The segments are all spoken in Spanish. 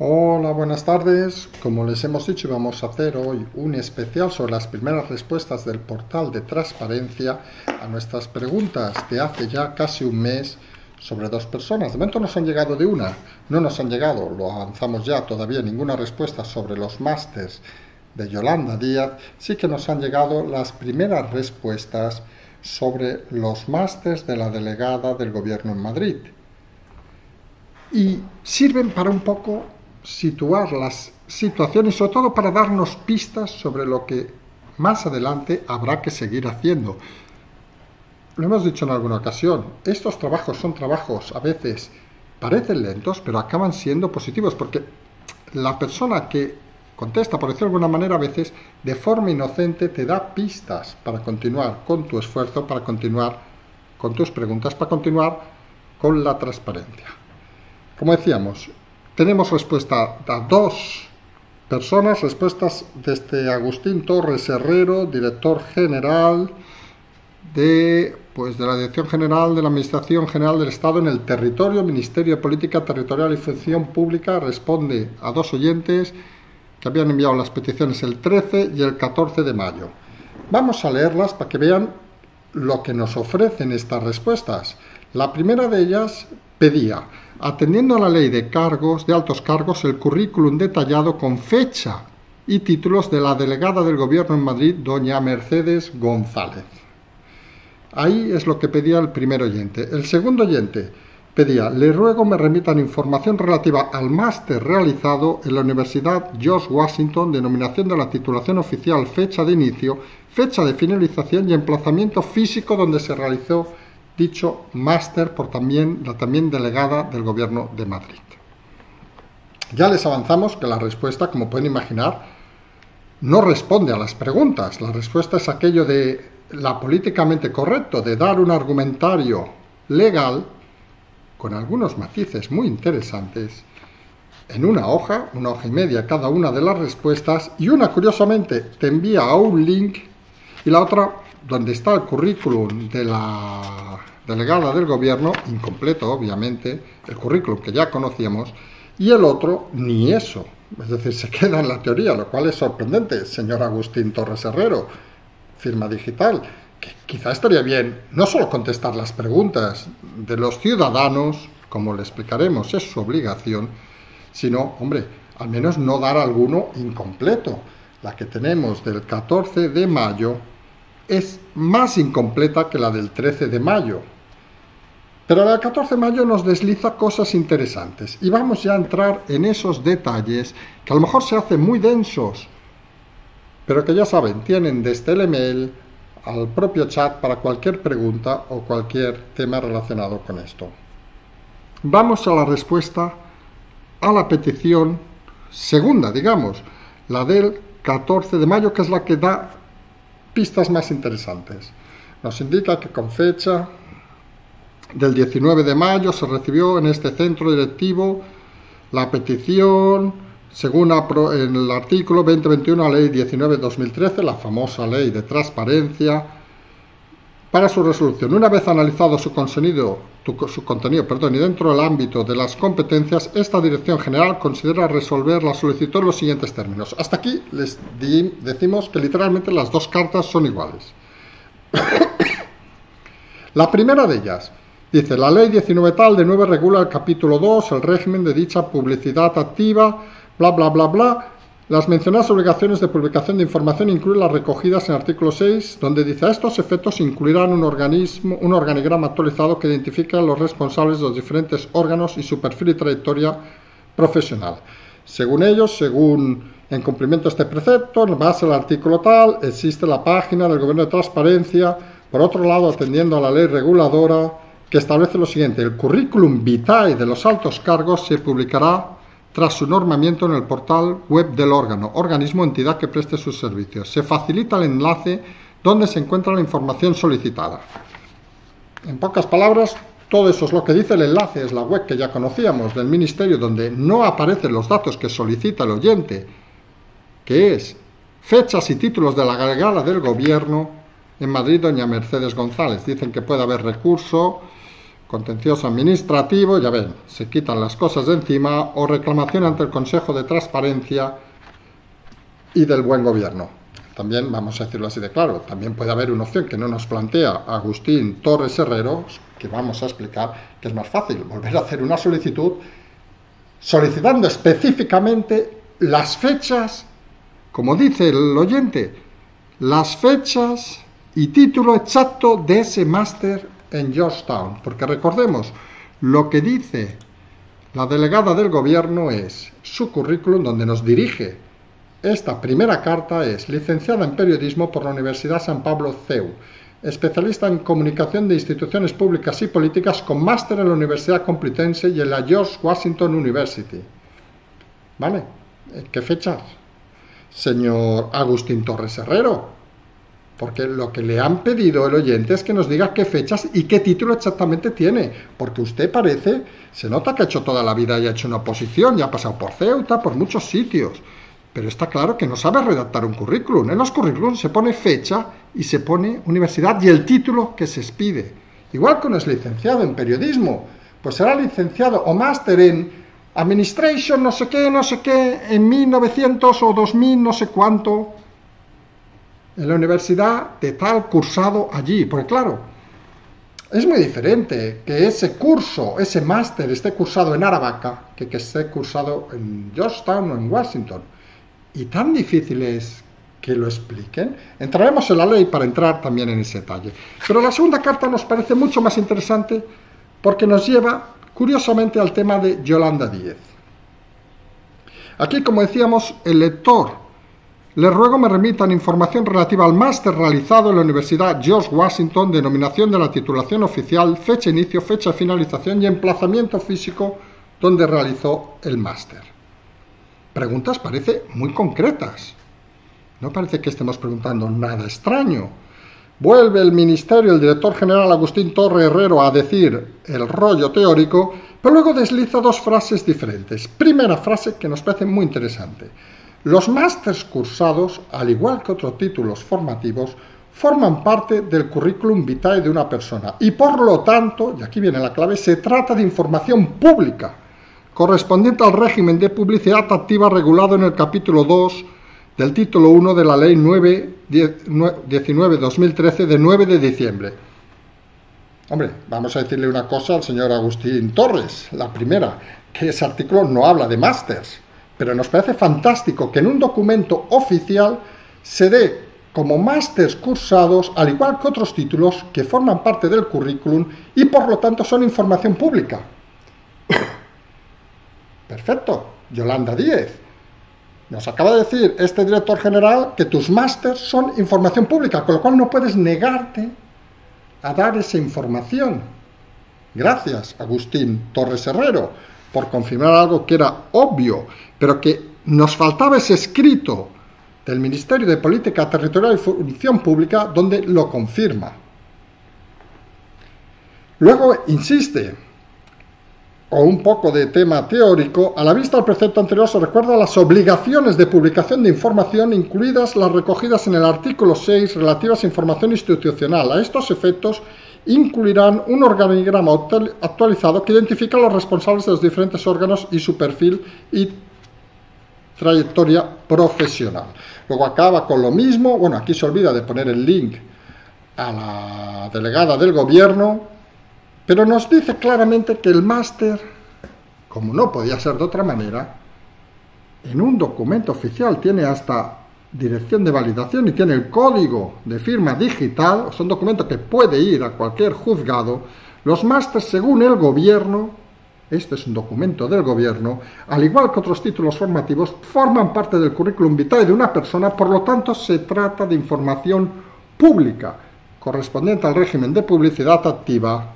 Hola, buenas tardes. Como les hemos dicho, vamos a hacer hoy un especial sobre las primeras respuestas del portal de transparencia a nuestras preguntas de hace ya casi un mes sobre dos personas. De momento nos han llegado de una, no nos han llegado, lo avanzamos ya, todavía ninguna respuesta sobre los másters de Yolanda Díaz. Sí que nos han llegado las primeras respuestas sobre los másters de la delegada del Gobierno en Madrid. Y sirven para un poco situar las situaciones, sobre todo para darnos pistas sobre lo que más adelante habrá que seguir haciendo. Lo hemos dicho en alguna ocasión, estos trabajos son trabajos a veces parecen lentos, pero acaban siendo positivos, porque la persona que contesta, por decirlo de alguna manera, a veces de forma inocente te da pistas para continuar con tu esfuerzo, para continuar con tus preguntas, para continuar con la transparencia. Como decíamos, tenemos respuesta a dos personas, respuestas desde Agustín Torres Herrero, director general de la Dirección General de la Administración General del Estado en el Territorio, Ministerio de Política Territorial y Función Pública. Responde a dos oyentes que habían enviado las peticiones el 13 y el 14 de mayo. Vamos a leerlas para que vean lo que nos ofrecen estas respuestas. La primera de ellas pedía, atendiendo a la ley de cargos, de altos cargos, el currículum detallado con fecha y títulos de la delegada del Gobierno en Madrid, doña Mercedes González. Ahí es lo que pedía el primer oyente. El segundo oyente pedía, le ruego me remitan información relativa al máster realizado en la Universidad George Washington, denominación de la titulación oficial, fecha de inicio, fecha de finalización y emplazamiento físico donde se realizó dicho máster por la también delegada del Gobierno de Madrid. Ya les avanzamos que la respuesta, como pueden imaginar, no responde a las preguntas. La respuesta es aquello de la políticamente correcto, de dar un argumentario legal con algunos matices muy interesantes en una hoja y media cada una de las respuestas, y una curiosamente te envía a un link y la otra donde está el currículum de la delegada del Gobierno, incompleto obviamente, el currículum que ya conocíamos, y el otro ni eso, es decir, se queda en la teoría, lo cual es sorprendente. Señor Agustín Torres Herrero, firma digital, que quizá estaría bien no solo contestar las preguntas de los ciudadanos, como le explicaremos, es su obligación, sino, hombre, al menos no dar alguno incompleto. La que tenemos del 14 de mayo es más incompleta que la del 13 de mayo. Pero la del 14 de mayo nos desliza cosas interesantes y vamos ya a entrar en esos detalles que a lo mejor se hacen muy densos, pero que ya saben, tienen desde el email al propio chat para cualquier pregunta o cualquier tema relacionado con esto. Vamos a la respuesta a la petición segunda, digamos, la del 14 de mayo, que es la que da pistas más interesantes. Nos indica que con fecha del 19 de mayo se recibió en este centro directivo la petición según en el artículo 2021 de la ley 19/2013, la famosa ley de transparencia, para su resolución. Una vez analizado su contenido, y dentro del ámbito de las competencias, esta Dirección General considera resolver la solicitud en los siguientes términos. Hasta aquí les decimos que literalmente las dos cartas son iguales. La primera de ellas dice, la ley 19 tal de 9 regula el capítulo 2, el régimen de dicha publicidad activa, bla, bla, bla, bla. Las mencionadas obligaciones de publicación de información incluyen las recogidas en el artículo 6, donde dice, a estos efectos incluirán un organigrama actualizado que identifique a los responsables de los diferentes órganos y su perfil y trayectoria profesional. Según ellos, en cumplimiento de este precepto, en base al artículo tal, existe la página del Gobierno de Transparencia. Por otro lado, atendiendo a la ley reguladora, que establece lo siguiente, el currículum vitae de los altos cargos se publicará tras su normamiento en el portal web del organismo o entidad que preste sus servicios. Se facilita el enlace donde se encuentra la información solicitada. En pocas palabras, todo eso es lo que dice el enlace, es la web que ya conocíamos del Ministerio, donde no aparecen los datos que solicita el oyente, que es fechas y títulos de la delegada del Gobierno en Madrid, doña Mercedes González. Dicen que puede haber recurso contencioso administrativo, ya ven, se quitan las cosas de encima, o reclamación ante el Consejo de Transparencia y del Buen Gobierno. También, vamos a decirlo así de claro, también puede haber una opción que no nos plantea Agustín Torres Herrero, que vamos a explicar que es más fácil, volver a hacer una solicitud solicitando específicamente las fechas, como dice el oyente, las fechas y título exacto de ese máster en Georgetown, porque recordemos, lo que dice la delegada del gobierno es su currículum, donde nos dirige. Esta primera carta es licenciada en periodismo por la Universidad San Pablo CEU, especialista en comunicación de instituciones públicas y políticas con máster en la Universidad Complutense y en la George Washington University. ¿Vale? ¿Qué fechas? Señor Agustín Torres Herrero, porque lo que le han pedido el oyente es que nos diga qué fechas y qué título exactamente tiene, porque usted parece, se nota que ha hecho toda la vida y ha hecho una oposición, y ha pasado por Ceuta, por muchos sitios, pero está claro que no sabe redactar un currículum. En los currículums se pone fecha y se pone universidad y el título que se expide. Igual que uno es licenciado en periodismo, pues será licenciado o máster en administration, no sé qué, en 1900 o 2000, no sé cuánto, en la universidad de tal cursado allí. Porque claro, es muy diferente que ese curso, ese máster esté cursado en Aravaca que esté cursado en Georgetown o en Washington. Y tan difícil es que lo expliquen. Entraremos en la ley para entrar también en ese detalle. Pero la segunda carta nos parece mucho más interesante porque nos lleva, curiosamente, al tema de Yolanda Díez. Aquí, como decíamos, el lector: les ruego me remitan información relativa al máster realizado en la Universidad George Washington, denominación de la titulación oficial, fecha de inicio, fecha de finalización y emplazamiento físico donde realizó el máster. Preguntas parece muy concretas. No parece que estemos preguntando nada extraño. Vuelve el ministerio, el director general Agustín Torres Herrero, a decir el rollo teórico, pero luego desliza dos frases diferentes. Primera frase que nos parece muy interesante: los másters cursados, al igual que otros títulos formativos, forman parte del currículum vitae de una persona y por lo tanto, y aquí viene la clave, se trata de información pública correspondiente al régimen de publicidad activa regulado en el capítulo 2 del título 1 de la Ley 19/2013 de 9 de diciembre. Hombre, vamos a decirle una cosa al señor Agustín Torres. La primera, que ese artículo no habla de másters, pero nos parece fantástico que en un documento oficial se dé como másters cursados, al igual que otros títulos que forman parte del currículum y por lo tanto son información pública. Perfecto, Yolanda Díez. Nos acaba de decir este director general que tus másters son información pública, con lo cual no puedes negarte a dar esa información. Gracias, Agustín Torres Herrero, por confirmar algo que era obvio, pero que nos faltaba ese escrito del Ministerio de Política Territorial y Función Pública donde lo confirma. Luego insiste, o un poco de tema teórico: a la vista del precepto anterior se recuerda las obligaciones de publicación de información, incluidas las recogidas en el artículo 6 relativas a información institucional. A estos efectos incluirán un organigrama actualizado que identifica a los responsables de los diferentes órganos y su perfil y trayectoria profesional. Luego acaba con lo mismo. Bueno, aquí se olvida de poner el link a la delegada del gobierno, pero nos dice claramente que el máster, como no podía ser de otra manera, en un documento oficial tiene hasta dirección de validación y tiene el código de firma digital. O sea, un documento que puede ir a cualquier juzgado. Los másters, según el gobierno, este es un documento del gobierno, al igual que otros títulos formativos, forman parte del currículum vitae de una persona, por lo tanto se trata de información pública, correspondiente al régimen de publicidad activa,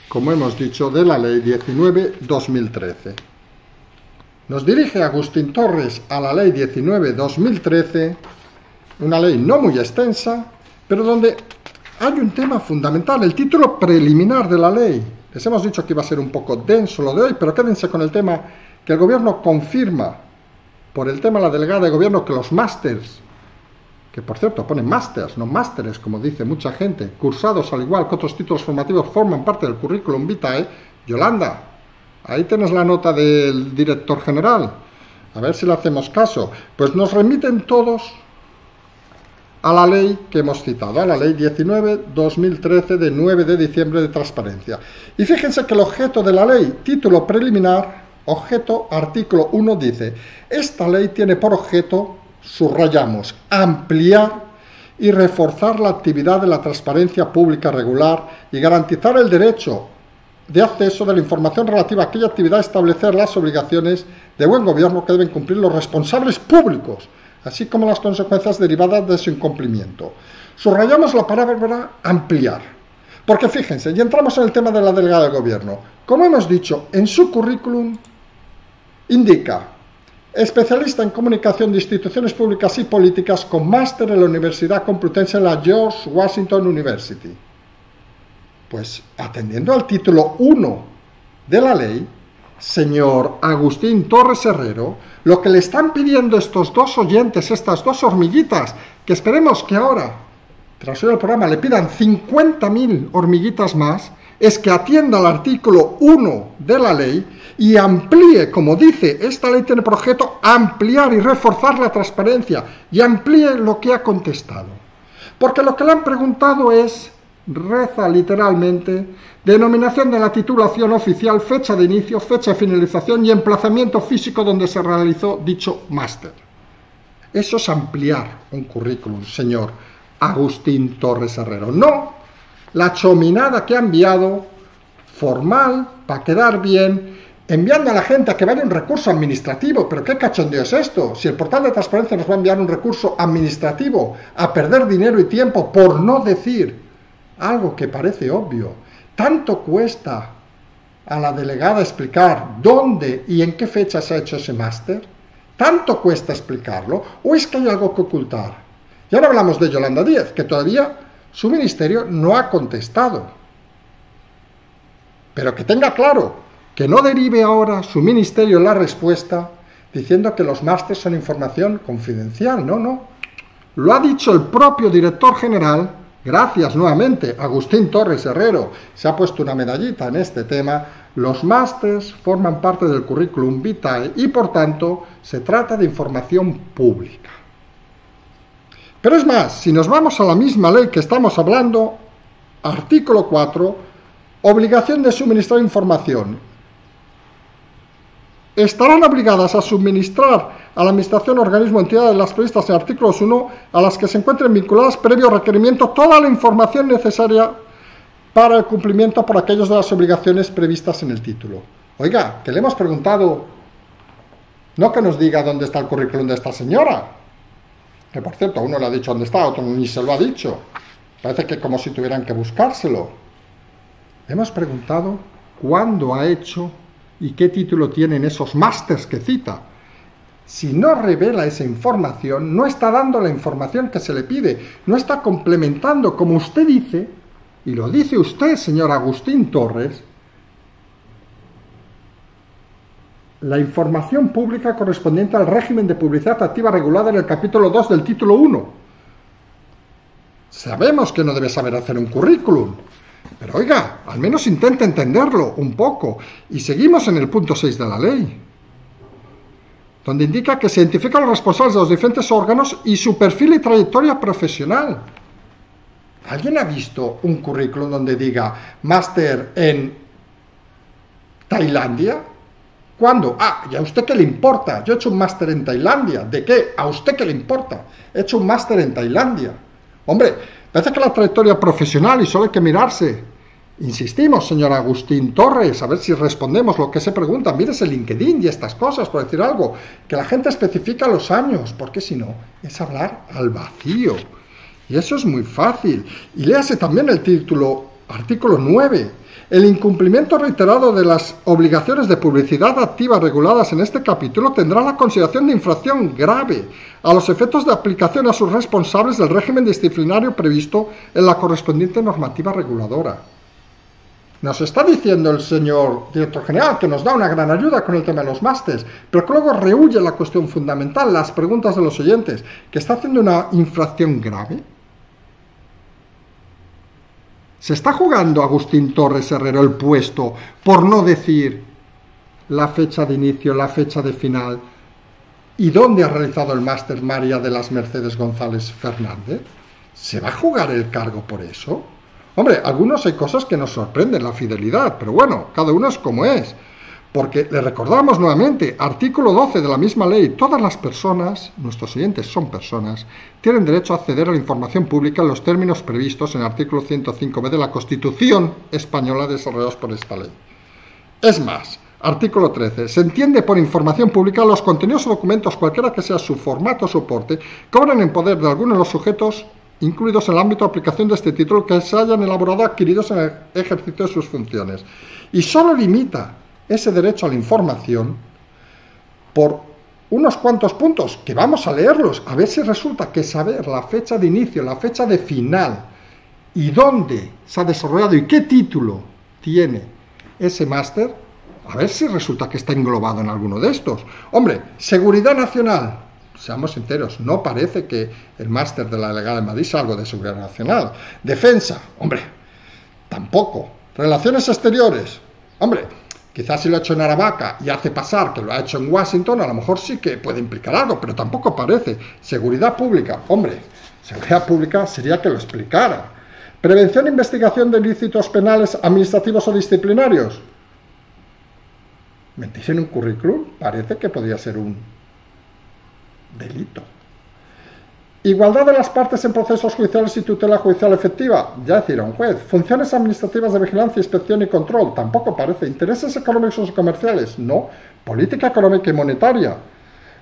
como hemos dicho, de la Ley 19/2013. Nos dirige Agustín Torres a la Ley 19/2013, una ley no muy extensa, pero donde hay un tema fundamental, el título preliminar de la ley. Les hemos dicho que iba a ser un poco denso lo de hoy, pero quédense con el tema que el gobierno confirma, por el tema de la delegada de gobierno, que los másters que por cierto pone másters, no másteres, como dice mucha gente, cursados al igual que otros títulos formativos forman parte del currículum vitae, Yolanda, ahí tienes la nota del director general, a ver si le hacemos caso. Pues nos remiten todos a la ley que hemos citado, a la ley 19/2013 de 9 de diciembre de transparencia. Y fíjense que el objeto de la ley, título preliminar, objeto, artículo 1, dice: esta ley tiene por objeto, subrayamos, ampliar y reforzar la actividad de la transparencia pública regular y garantizar el derecho de acceso de la información relativa a aquella actividad, establecer las obligaciones de buen gobierno que deben cumplir los responsables públicos, así como las consecuencias derivadas de su incumplimiento. Subrayamos la palabra ampliar, porque fíjense, y entramos en el tema de la delegada de gobierno. Como hemos dicho, en su currículum indica especialista en comunicación de instituciones públicas y políticas con máster en la Universidad Complutense en la George Washington University. Pues atendiendo al título 1 de la ley, señor Agustín Torres Herrero, lo que le están pidiendo estos dos oyentes, estas dos hormiguitas, que esperemos que ahora, tras oír el programa, le pidan 50.000 hormiguitas más, es que atienda al artículo 1 de la ley y amplíe, como dice, esta ley tiene por objeto ampliar y reforzar la transparencia, y amplíe lo que ha contestado. Porque lo que le han preguntado es, reza literalmente, denominación de la titulación oficial, fecha de inicio, fecha de finalización y emplazamiento físico donde se realizó dicho máster. Eso es ampliar un currículum, señor Agustín Torres Herrero. No la chominada que ha enviado, formal, para quedar bien, enviando a la gente a que vaya un recurso administrativo. ¿Pero qué cachondeo es esto? Si el portal de transparencia nos va a enviar un recurso administrativo a perder dinero y tiempo, por no decir algo que parece obvio. ¿Tanto cuesta a la delegada explicar dónde y en qué fecha se ha hecho ese máster? ¿Tanto cuesta explicarlo? ¿O es que hay algo que ocultar? Y ahora hablamos de Yolanda Díez, que todavía su ministerio no ha contestado. Pero que tenga claro que no derive ahora su ministerio la respuesta diciendo que los másters son información confidencial. No, no. Lo ha dicho el propio director general. Gracias nuevamente, Agustín Torres Herrero, se ha puesto una medallita en este tema. Los másters forman parte del currículum vitae y, por tanto, se trata de información pública. Pero es más, si nos vamos a la misma ley que estamos hablando, artículo 4, obligación de suministrar información. Estarán obligadas a suministrar a la Administración, organismo, entidad de las previstas en artículos 1, a las que se encuentren vinculadas previo requerimiento toda la información necesaria para el cumplimiento por aquellos de las obligaciones previstas en el título. Oiga, que le hemos preguntado, no que nos diga dónde está el currículum de esta señora, que por cierto, a uno le ha dicho dónde está, a otro ni se lo ha dicho. Parece que como si tuvieran que buscárselo. Le hemos preguntado cuándo ha hecho y qué título tienen esos másters que cita. Si no revela esa información, no está dando la información que se le pide, no está complementando, como usted dice, y lo dice usted, señor Agustín Torres, la información pública correspondiente al régimen de publicidad activa regulada en el capítulo 2 del título 1. Sabemos que no debe saber hacer un currículum, pero oiga, al menos intente entenderlo un poco. Y seguimos en el punto 6 de la ley, donde indica que se identifican los responsables de los diferentes órganos y su perfil y trayectoria profesional. ¿Alguien ha visto un currículum donde diga máster en Tailandia? ¿Cuándo? Ah, ¿y a usted qué le importa? Yo he hecho un máster en Tailandia. ¿De qué? ¿A usted qué le importa? He hecho un máster en Tailandia. Hombre, parece que la trayectoria profesional y solo hay que mirarse. Insistimos, señor Agustín Torres, a ver si respondemos lo que se pregunta. Mírese LinkedIn y estas cosas, por decir algo. Que la gente especifica los años, porque si no, es hablar al vacío. Y eso es muy fácil. Y léase también el título, artículo 9. El incumplimiento reiterado de las obligaciones de publicidad activa reguladas en este capítulo tendrá la consideración de infracción grave a los efectos de aplicación a sus responsables del régimen disciplinario previsto en la correspondiente normativa reguladora. Nos está diciendo el señor director general que nos da una gran ayuda con el tema de los másters, pero que luego rehúye la cuestión fundamental, las preguntas de los oyentes, que está haciendo una infracción grave. ¿Se está jugando Agustín Torres Herrero el puesto por no decir la fecha de inicio, la fecha de final y dónde ha realizado el máster María de las Mercedes González Fernández? ¿Se va a jugar el cargo por eso? Hombre, algunos hay cosas que nos sorprenden, la fidelidad, pero bueno, cada uno es como es. Porque le recordamos nuevamente, artículo 12 de la misma ley, todas las personas, nuestros oyentes son personas, tienen derecho a acceder a la información pública en los términos previstos en el artículo 105b de la Constitución española desarrollados por esta ley. Es más, artículo 13, se entiende por información pública los contenidos o documentos, cualquiera que sea su formato o soporte, que obran en poder de alguno de los sujetos incluidos en el ámbito de aplicación de este título que se hayan elaborado o adquiridos en el ejercicio de sus funciones. Y solo limita ese derecho a la información por unos cuantos puntos, que vamos a leerlos, a ver si resulta que saber la fecha de inicio, la fecha de final, y dónde se ha desarrollado y qué título tiene ese máster, a ver si resulta que está englobado en alguno de estos. Hombre, seguridad nacional. Seamos sinceros, no parece que el máster de la Legal de Madrid sea algo de seguridad nacional. Defensa, hombre, tampoco. Relaciones exteriores, hombre, quizás si lo ha hecho en Aravaca y hace pasar que lo ha hecho en Washington, a lo mejor sí que puede implicar algo, pero tampoco parece. Seguridad pública, hombre, seguridad pública sería que lo explicara. Prevención e investigación de ilícitos penales, administrativos o disciplinarios. Mentir en un currículum parece que podría ser un delito. Igualdad de las partes en procesos judiciales y tutela judicial efectiva, ya decir a un juez. Funciones administrativas de vigilancia, inspección y control, tampoco parece. Intereses económicos y comerciales, no. Política económica y monetaria,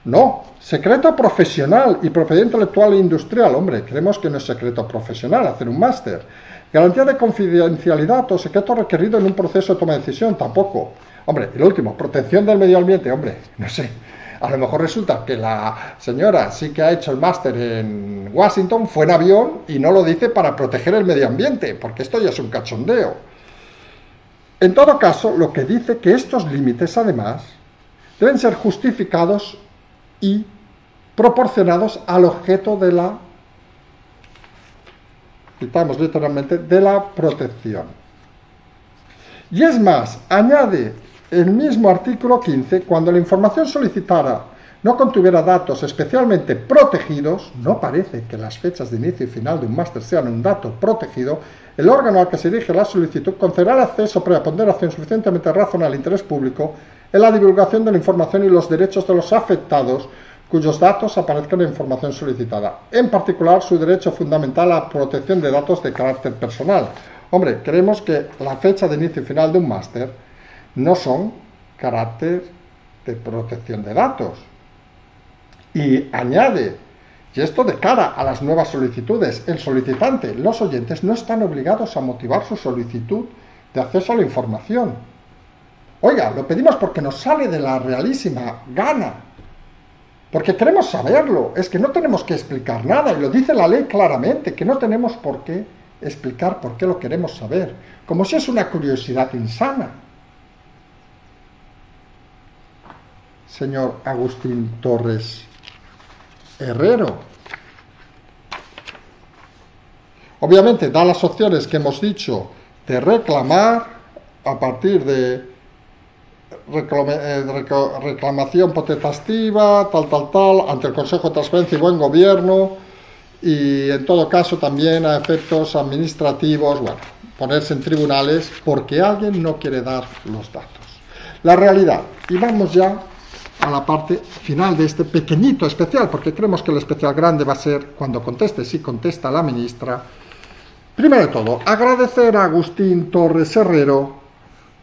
no. Secreto profesional y propiedad intelectual e industrial, hombre, creemos que no es secreto profesional hacer un máster. Garantía de confidencialidad o secreto requerido en un proceso de toma de decisión, tampoco. Hombre, y lo último, protección del medio ambiente, hombre, no sé. A lo mejor resulta que la señora sí que ha hecho el máster en Washington, fue en avión y no lo dice para proteger el medio ambiente, porque esto ya es un cachondeo. En todo caso, lo que dice que estos límites, además, deben ser justificados y proporcionados al objeto de la, citamos literalmente, de la protección. Y es más, añade el mismo artículo 15, cuando la información solicitada no contuviera datos especialmente protegidos, no parece que las fechas de inicio y final de un máster sean un dato protegido, el órgano al que se dirige la solicitud concederá el acceso previa ponderación suficientemente razonable al interés público en la divulgación de la información y los derechos de los afectados cuyos datos aparezcan en la información solicitada, en particular su derecho fundamental a la protección de datos de carácter personal. Hombre, creemos que la fecha de inicio y final de un máster no son carácter de protección de datos. Y añade, y esto de cara a las nuevas solicitudes, el solicitante, los oyentes, no están obligados a motivar su solicitud de acceso a la información. Oiga, lo pedimos porque nos sale de la realísima gana, porque queremos saberlo, es que no tenemos que explicar nada, y lo dice la ley claramente, que no tenemos por qué explicar por qué lo queremos saber, como si es una curiosidad insana. Señor Agustín Torres Herrero. Obviamente da las opciones que hemos dicho de reclamar a partir de reclamación potestativa, tal, ante el Consejo de Transparencia y Buen Gobierno, y en todo caso también a efectos administrativos, bueno, ponerse en tribunales porque alguien no quiere dar los datos. La realidad, y vamos ya a la parte final de este pequeñito especial, porque creemos que el especial grande va a ser cuando conteste, si contesta la ministra. Primero de todo, agradecer a Agustín Torres Herrero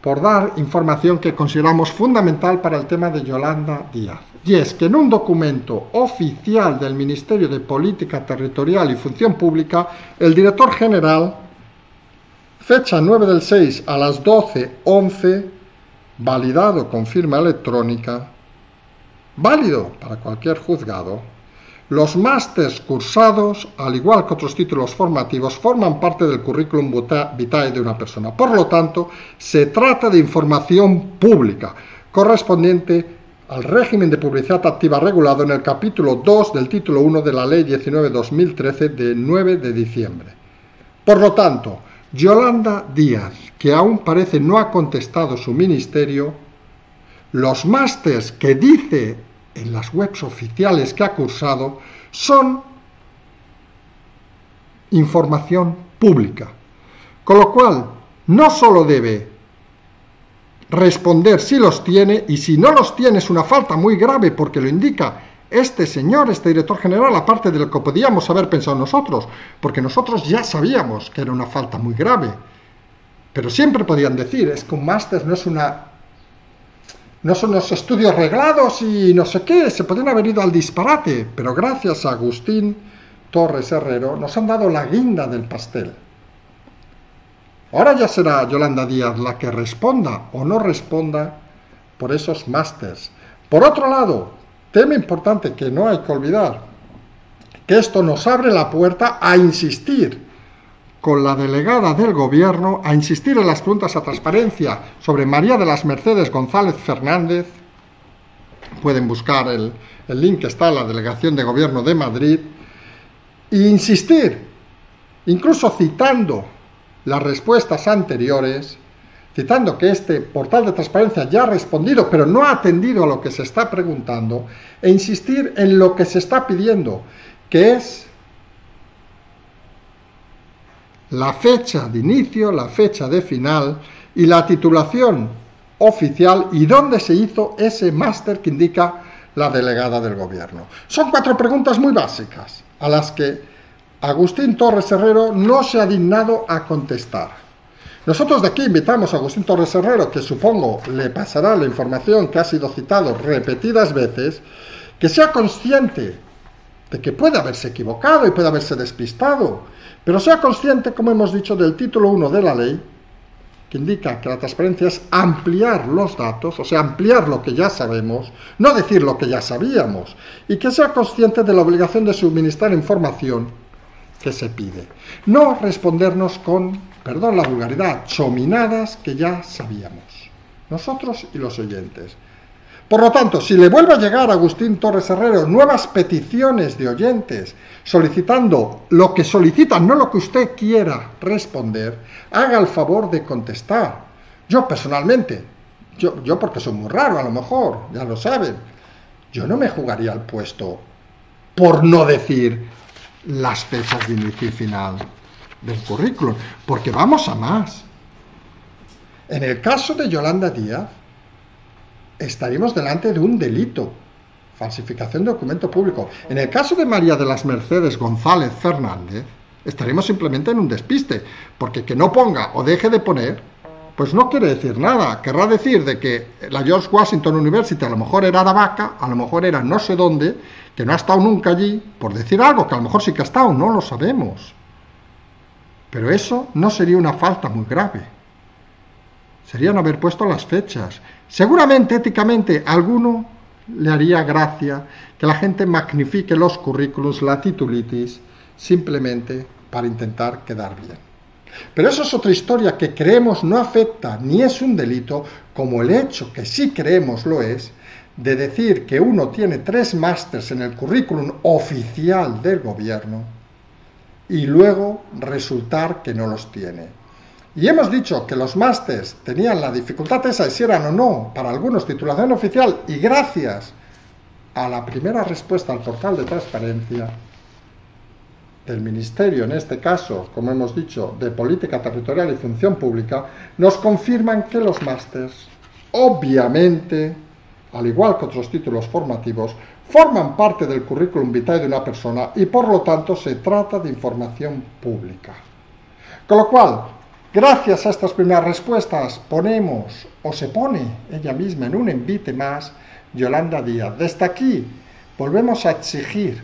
por dar información que consideramos fundamental para el tema de Yolanda Díaz. Y es que en un documento oficial del Ministerio de Política Territorial y Función Pública, el director general, fecha 9 del 6 a las 12:11, validado con firma electrónica, válido para cualquier juzgado, Los másters cursados, al igual que otros títulos formativos, forman parte del currículum vitae de una persona. Por lo tanto, se trata de información pública, correspondiente al régimen de publicidad activa regulado en el capítulo 2 del título 1 de la Ley 19/2013 de 9 de diciembre. Por lo tanto, Yolanda Díaz, que aún parece no ha contestado su ministerio, los másters que dice en las webs oficiales que ha cursado son información pública. Con lo cual, no solo debe responder si los tiene, y si no los tiene es una falta muy grave porque lo indica este señor, este director general, aparte de lo que podíamos haber pensado nosotros, porque nosotros ya sabíamos que era una falta muy grave, pero siempre podían decir, es que un máster no son los estudios reglados y no sé qué, se podrían haber ido al disparate, pero gracias a Agustín Torres Herrero nos han dado la guinda del pastel. Ahora ya será Yolanda Díaz la que responda o no responda por esos másters. Por otro lado, tema importante que no hay que olvidar, que esto nos abre la puerta a insistir con la delegada del gobierno, a insistir en las preguntas a transparencia sobre María de las Mercedes González Fernández. Pueden buscar el link que está en la Delegación de Gobierno de Madrid, e insistir, incluso citando las respuestas anteriores, citando que este portal de transparencia ya ha respondido, pero no ha atendido a lo que se está preguntando, e insistir en lo que se está pidiendo, que es la fecha de inicio, la fecha de final y la titulación oficial y dónde se hizo ese máster que indica la delegada del gobierno. Son 4 preguntas muy básicas a las que Agustín Torres Herrero no se ha dignado a contestar. Nosotros de aquí invitamos a Agustín Torres Herrero, que supongo le pasará la información que ha sido citado repetidas veces, que sea consciente de que puede haberse equivocado y puede haberse despistado, pero sea consciente, como hemos dicho, del título 1 de la ley, que indica que la transparencia es ampliar los datos, o sea, ampliar lo que ya sabemos, no decir lo que ya sabíamos, y que sea consciente de la obligación de suministrar información que se pide. No respondernos con, perdón la vulgaridad, chominadas que ya sabíamos, nosotros y los oyentes. Por lo tanto, si le vuelve a llegar a Agustín Torres Herrero nuevas peticiones de oyentes solicitando lo que solicitan, no lo que usted quiera responder, haga el favor de contestar. Yo personalmente, yo porque soy muy raro a lo mejor, ya lo saben, yo no me jugaría al puesto por no decir las fechas de inicio y final del currículum, porque vamos a más. En el caso de Yolanda Díaz, estaríamos delante de un delito, falsificación de documento público. En el caso de María de las Mercedes González Fernández, estaremos simplemente en un despiste, porque que no ponga o deje de poner, pues no quiere decir nada. Querrá decir de que la George Washington University a lo mejor era Aravaca, a lo mejor era no sé dónde, que no ha estado nunca allí, por decir algo, que a lo mejor sí que ha estado, no lo sabemos. Pero eso no sería una falta muy grave. Sería no haber puesto las fechas. Seguramente, éticamente, a alguno le haría gracia que la gente magnifique los currículums, la titulitis, simplemente para intentar quedar bien. Pero eso es otra historia que creemos no afecta ni es un delito, como el hecho que sí creemos lo es, de decir que uno tiene 3 másters en el currículum oficial del gobierno y luego resultar que no los tiene. Y hemos dicho que los másters tenían la dificultad esa de si eran o no, para algunos, titulación oficial, y gracias a la primera respuesta al portal de transparencia del Ministerio, en este caso, como hemos dicho, de Política Territorial y Función Pública, nos confirman que los másters, obviamente, al igual que otros títulos formativos, forman parte del currículum vitae de una persona y por lo tanto se trata de información pública. Con lo cual, gracias a estas primeras respuestas, ponemos o se pone ella misma en un envite más Yolanda Díaz. Desde aquí volvemos a exigir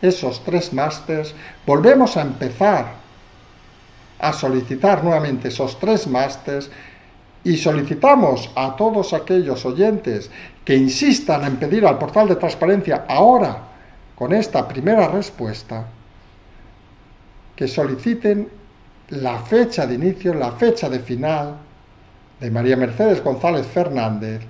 esos 3 másters, volvemos a empezar a solicitar nuevamente esos 3 másters y solicitamos a todos aquellos oyentes que insistan en pedir al portal de transparencia ahora con esta primera respuesta, que soliciten la fecha de inicio, la fecha de final de María Mercedes González Fernández,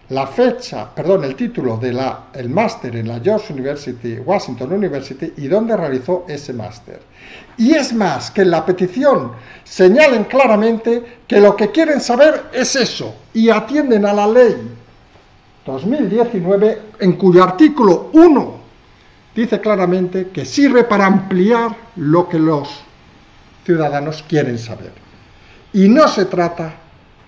el título del máster en la George University, Washington University, y dónde realizó ese máster. Y es más, que en la petición señalen claramente que lo que quieren saber es eso, y atienden a la ley 2019, en cuyo artículo 1 dice claramente que sirve para ampliar lo que los ciudadanos quieren saber. Y no se trata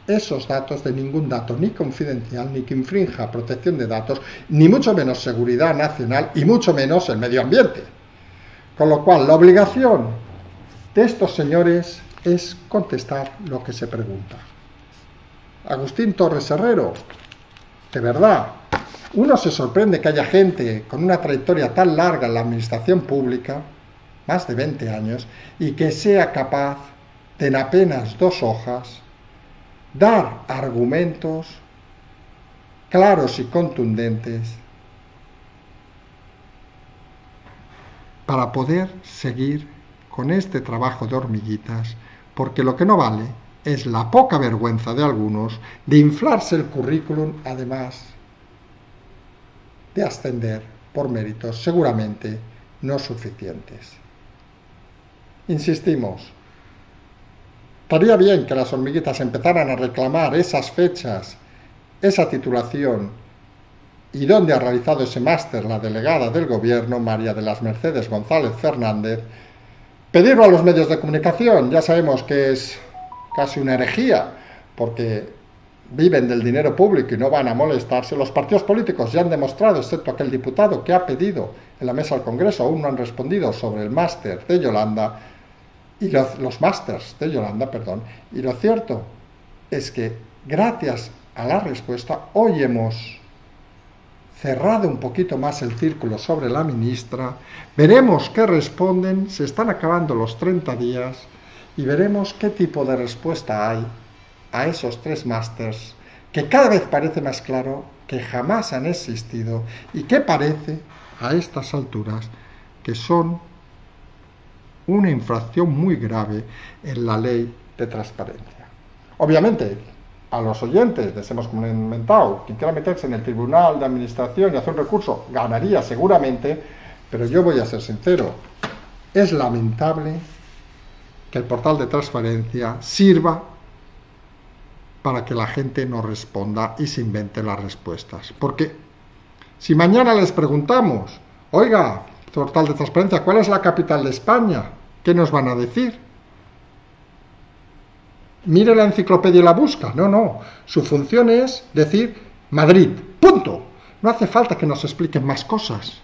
esos datos de ningún dato, ni confidencial, ni que infrinja protección de datos, ni mucho menos seguridad nacional, y mucho menos el medio ambiente. Con lo cual, la obligación de estos señores es contestar lo que se pregunta. Agustín Torres Herrero, de verdad, uno se sorprende que haya gente con una trayectoria tan larga en la administración pública, más de 20 años, y que sea capaz de en apenas 2 hojas dar argumentos claros y contundentes para poder seguir con este trabajo de hormiguitas, porque lo que no vale es la poca vergüenza de algunos de inflarse el currículum, además de ascender por méritos seguramente no suficientes. Insistimos, estaría bien que las hormiguitas empezaran a reclamar esas fechas, esa titulación y dónde ha realizado ese máster la delegada del gobierno, María de las Mercedes González Fernández. Pedirlo a los medios de comunicación, ya sabemos que es casi una herejía, porque viven del dinero público y no van a molestarse. Los partidos políticos ya han demostrado, excepto aquel diputado que ha pedido en la mesa del Congreso, aún no han respondido sobre el máster de Yolanda, y los másters de Yolanda, perdón, y lo cierto es que gracias a la respuesta hoy hemos cerrado un poquito más el círculo sobre la ministra, veremos qué responden, se están acabando los 30 días y veremos qué tipo de respuesta hay a esos 3 másters que cada vez parece más claro que jamás han existido y que parece a estas alturas que son una infracción muy grave en la ley de transparencia. Obviamente, a los oyentes les hemos comentado, quien quiera meterse en el Tribunal de Administración y hacer un recurso, ganaría seguramente, pero yo voy a ser sincero, es lamentable que el portal de transparencia sirva para que la gente no responda y se invente las respuestas. Porque si mañana les preguntamos, oiga, portal de transparencia, ¿cuál es la capital de España? ¿Qué nos van a decir? Mire la enciclopedia y la busca. No. Su función es decir Madrid. Punto. No hace falta que nos expliquen más cosas.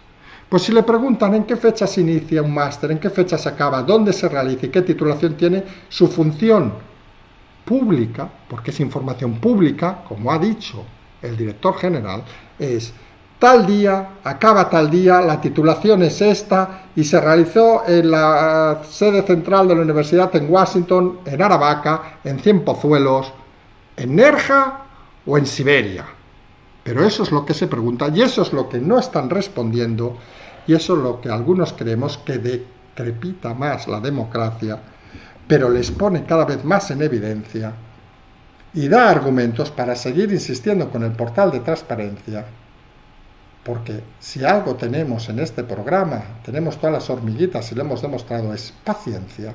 Pues si le preguntan en qué fecha se inicia un máster, en qué fecha se acaba, dónde se realiza y qué titulación tiene, su función pública, porque es información pública, como ha dicho el director general, es tal día, acaba tal día, la titulación es esta y se realizó en la sede central de la universidad en Washington, en Aravaca, en Cienpozuelos, en Nerja o en Siberia. Pero eso es lo que se pregunta y eso es lo que no están respondiendo y eso es lo que algunos creemos que decrepita más la democracia, pero les pone cada vez más en evidencia y da argumentos para seguir insistiendo con el portal de transparencia. Porque si algo tenemos en este programa, tenemos todas las hormiguitas y lo hemos demostrado, es paciencia.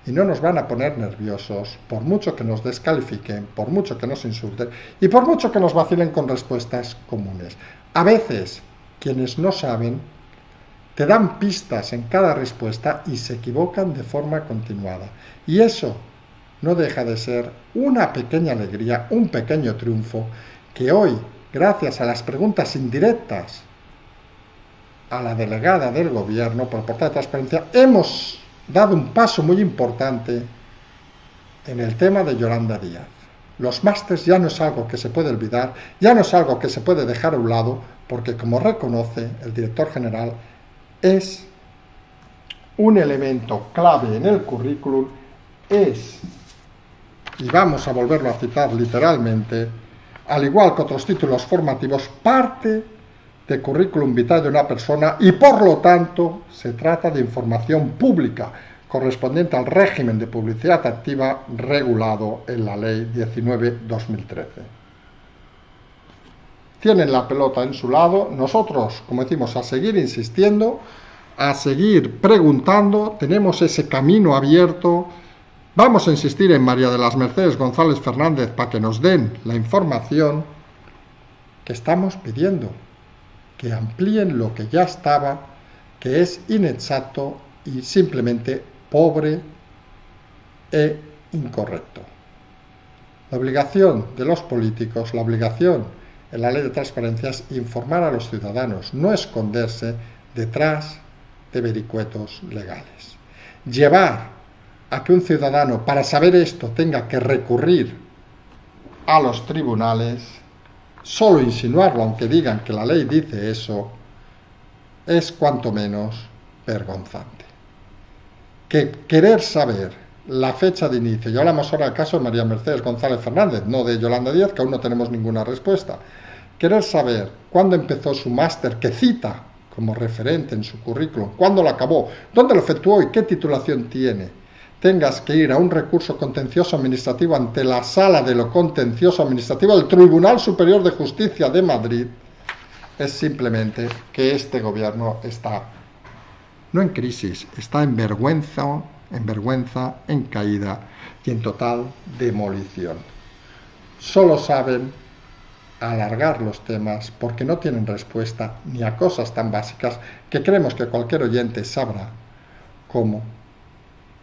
Y no nos van a poner nerviosos, por mucho que nos descalifiquen, por mucho que nos insulten y por mucho que nos vacilen con respuestas comunes. A veces, quienes no saben, te dan pistas en cada respuesta y se equivocan de forma continuada. Y eso no deja de ser una pequeña alegría, un pequeño triunfo que hoy, gracias a las preguntas indirectas a la delegada del gobierno por el portal de transparencia, hemos dado un paso muy importante en el tema de Yolanda Díaz. Los másters ya no es algo que se puede olvidar, ya no es algo que se puede dejar a un lado, porque como reconoce el director general, es un elemento clave en el currículum, y vamos a volverlo a citar literalmente, al igual que otros títulos formativos, parte de currículum vitae de una persona y por lo tanto se trata de información pública correspondiente al régimen de publicidad activa regulado en la Ley 19/2013. Tienen la pelota en su lado, nosotros, como decimos, a seguir insistiendo, a seguir preguntando, tenemos ese camino abierto. Vamos a insistir en María de las Mercedes González Fernández para que nos den la información que estamos pidiendo, que amplíen lo que ya estaba, que es inexacto y simplemente pobre e incorrecto. La obligación de los políticos, la obligación en la ley de transparencia es informar a los ciudadanos, no esconderse detrás de vericuetos legales. Llevar a que un ciudadano, para saber esto, tenga que recurrir a los tribunales, solo insinuarlo, aunque digan que la ley dice eso, es cuanto menos vergonzante. Que querer saber la fecha de inicio, y hablamos ahora del caso de María Mercedes González Fernández, no de Yolanda Díaz, que aún no tenemos ninguna respuesta. Querer saber cuándo empezó su máster, que cita como referente en su currículum, cuándo lo acabó, dónde lo efectuó y qué titulación tiene, tengas que ir a un recurso contencioso administrativo ante la Sala de lo Contencioso Administrativo del Tribunal Superior de Justicia de Madrid, es simplemente que este gobierno está, no en crisis, está en vergüenza, en caída y en total demolición. Solo saben alargar los temas porque no tienen respuesta ni a cosas tan básicas que creemos que cualquier oyente sabrá, como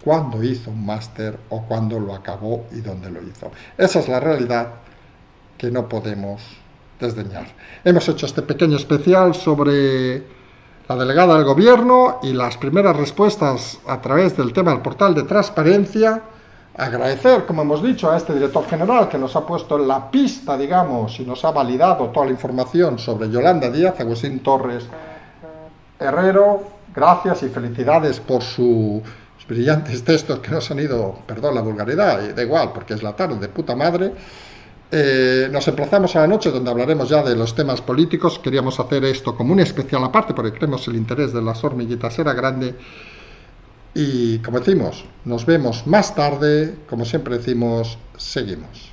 cuándo hizo un máster o cuándo lo acabó y dónde lo hizo. Esa es la realidad que no podemos desdeñar. Hemos hecho este pequeño especial sobre la delegada del gobierno y las primeras respuestas a través del tema del portal de transparencia. Agradecer, como hemos dicho, a este director general que nos ha puesto en la pista, digamos, y nos ha validado toda la información sobre Yolanda Díaz, Agustín Torres Herrero. Gracias y felicidades por sus brillantes textos que nos han ido, perdón la vulgaridad, y da igual porque es la tarde, de puta madre. Nos emplazamos a la noche donde hablaremos ya de los temas políticos. Queríamos hacer esto como un especial aparte porque creemos el interés de las hormiguitas era grande. Y como decimos, nos vemos más tarde, como siempre decimos, seguimos.